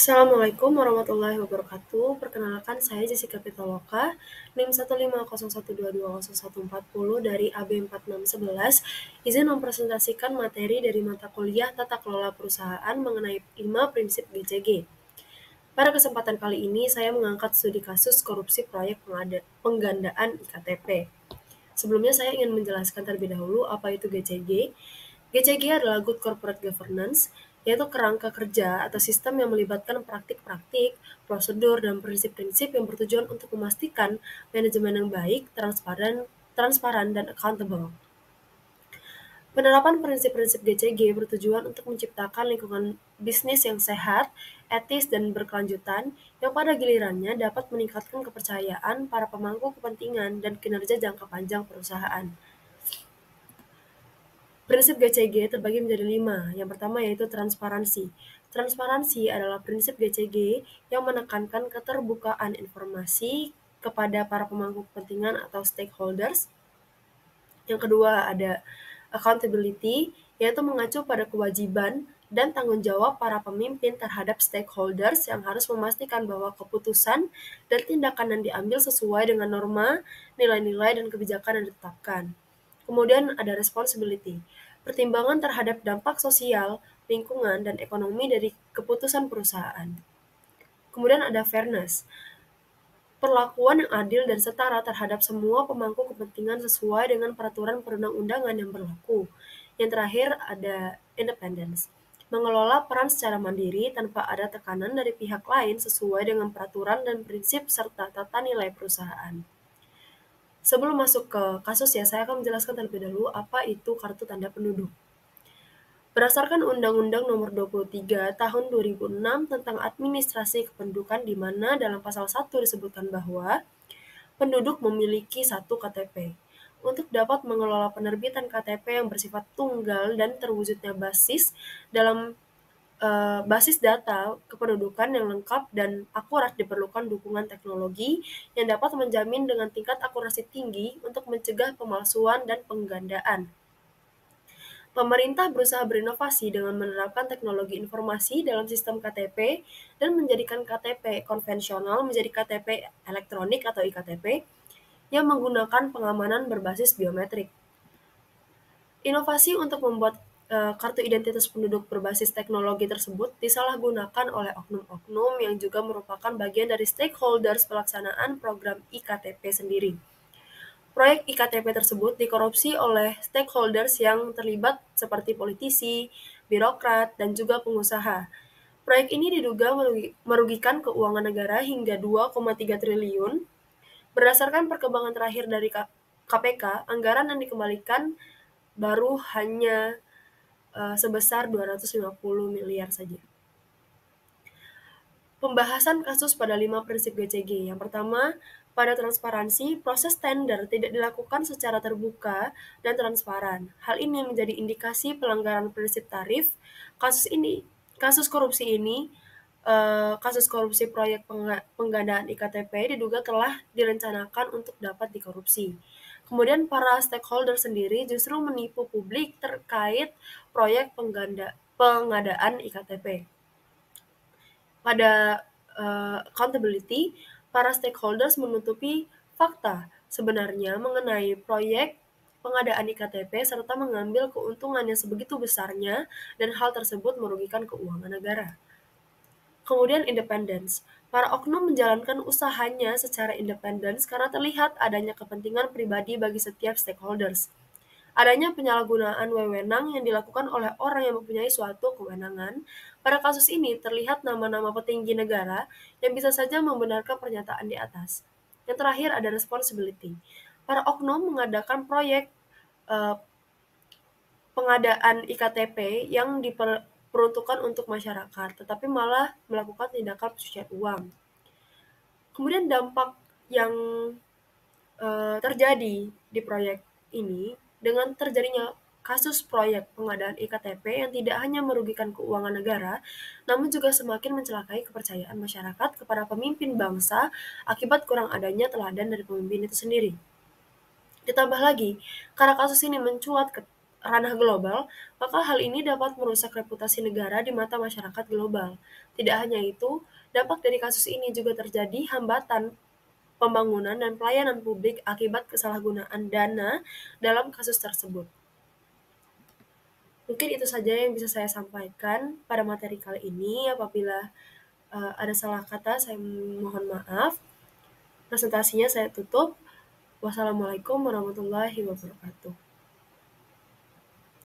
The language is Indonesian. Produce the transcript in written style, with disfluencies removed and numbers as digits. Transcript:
Assalamualaikum warahmatullahi wabarakatuh. Perkenalkan saya Jessica Pitaloka, NIM 15012201440 dari AB4611. Izin mempresentasikan materi dari mata kuliah Tata Kelola Perusahaan mengenai 5 prinsip GCG. Pada kesempatan kali ini, saya mengangkat studi kasus korupsi proyek penggandaan IKTP. Sebelumnya saya ingin menjelaskan terlebih dahulu apa itu GCG. GCG adalah Good Corporate Governance, yaitu kerangka kerja atau sistem yang melibatkan praktik-praktik, prosedur, dan prinsip-prinsip yang bertujuan untuk memastikan manajemen yang baik, transparan, dan accountable. Penerapan prinsip-prinsip GCG bertujuan untuk menciptakan lingkungan bisnis yang sehat, etis, dan berkelanjutan yang pada gilirannya dapat meningkatkan kepercayaan para pemangku kepentingan dan kinerja jangka panjang perusahaan. Prinsip GCG terbagi menjadi 5. Yang pertama yaitu transparansi. Transparansi adalah prinsip GCG yang menekankan keterbukaan informasi kepada para pemangku kepentingan atau stakeholders. Yang kedua ada accountability, yaitu mengacu pada kewajiban dan tanggung jawab para pemimpin terhadap stakeholders yang harus memastikan bahwa keputusan dan tindakan yang diambil sesuai dengan norma, nilai-nilai, dan kebijakan yang ditetapkan. Kemudian ada responsibility, pertimbangan terhadap dampak sosial, lingkungan, dan ekonomi dari keputusan perusahaan. Kemudian ada fairness, perlakuan yang adil dan setara terhadap semua pemangku kepentingan sesuai dengan peraturan perundang-undangan yang berlaku. Yang terakhir ada independence, mengelola peran secara mandiri tanpa ada tekanan dari pihak lain sesuai dengan peraturan dan prinsip serta tata nilai perusahaan. Sebelum masuk ke kasus ya, saya akan menjelaskan terlebih dahulu apa itu kartu tanda penduduk. Berdasarkan Undang-Undang Nomor 23 Tahun 2006 tentang Administrasi Kependudukan di mana dalam pasal 1 disebutkan bahwa penduduk memiliki satu KTP. Untuk dapat mengelola penerbitan KTP yang bersifat tunggal dan terwujudnya basis data kependudukan yang lengkap dan akurat diperlukan dukungan teknologi yang dapat menjamin dengan tingkat akurasi tinggi untuk mencegah pemalsuan dan penggandaan. Pemerintah berusaha berinovasi dengan menerapkan teknologi informasi dalam sistem KTP dan menjadikan KTP konvensional menjadi KTP elektronik atau iktp yang menggunakan pengamanan berbasis biometrik. Inovasi untuk membuat kartu identitas penduduk berbasis teknologi tersebut disalahgunakan oleh oknum-oknum yang juga merupakan bagian dari stakeholders pelaksanaan program IKTP sendiri. Proyek IKTP tersebut dikorupsi oleh stakeholders yang terlibat seperti politisi, birokrat, dan juga pengusaha. Proyek ini diduga merugikan keuangan negara hingga 2,3 triliun. Berdasarkan perkembangan terakhir dari KPK, anggaran yang dikembalikan baru hanya sebesar 250 miliar saja. Pembahasan kasus pada 5 prinsip GCG. Yang pertama, pada transparansi, proses tender tidak dilakukan secara terbuka dan transparan. Hal ini menjadi indikasi pelanggaran prinsip tarif. Kasus korupsi proyek penggandaan IKTP diduga telah direncanakan untuk dapat dikorupsi. Kemudian para stakeholder sendiri justru menipu publik terkait proyek pengadaan IKTP. Pada accountability, para stakeholders menutupi fakta sebenarnya mengenai proyek pengadaan IKTP serta mengambil keuntungan yang sebegitu besarnya dan hal tersebut merugikan keuangan negara. Kemudian independence. Para oknum menjalankan usahanya secara independen karena terlihat adanya kepentingan pribadi bagi setiap stakeholders. Adanya penyalahgunaan wewenang yang dilakukan oleh orang yang mempunyai suatu kewenangan. Pada kasus ini terlihat nama-nama petinggi negara yang bisa saja membenarkan pernyataan di atas. Yang terakhir ada responsibility. Para oknum mengadakan proyek pengadaan IKTP yang diperuntukkan untuk masyarakat, tetapi malah melakukan tindakan pencucian uang. Kemudian dampak yang terjadi di proyek ini dengan terjadinya kasus proyek pengadaan IKTP yang tidak hanya merugikan keuangan negara, namun juga semakin mencelakai kepercayaan masyarakat kepada pemimpin bangsa akibat kurang adanya teladan dari pemimpin itu sendiri. Ditambah lagi, karena kasus ini mencuat ranah global, maka hal ini dapat merusak reputasi negara di mata masyarakat global. Tidak hanya itu, dampak dari kasus ini juga terjadi hambatan pembangunan dan pelayanan publik akibat kesalahgunaan dana dalam kasus tersebut. Mungkin itu saja yang bisa saya sampaikan pada materi kali ini. Apabila ada salah kata, saya mohon maaf. Presentasinya saya tutup. Wassalamualaikum warahmatullahi wabarakatuh.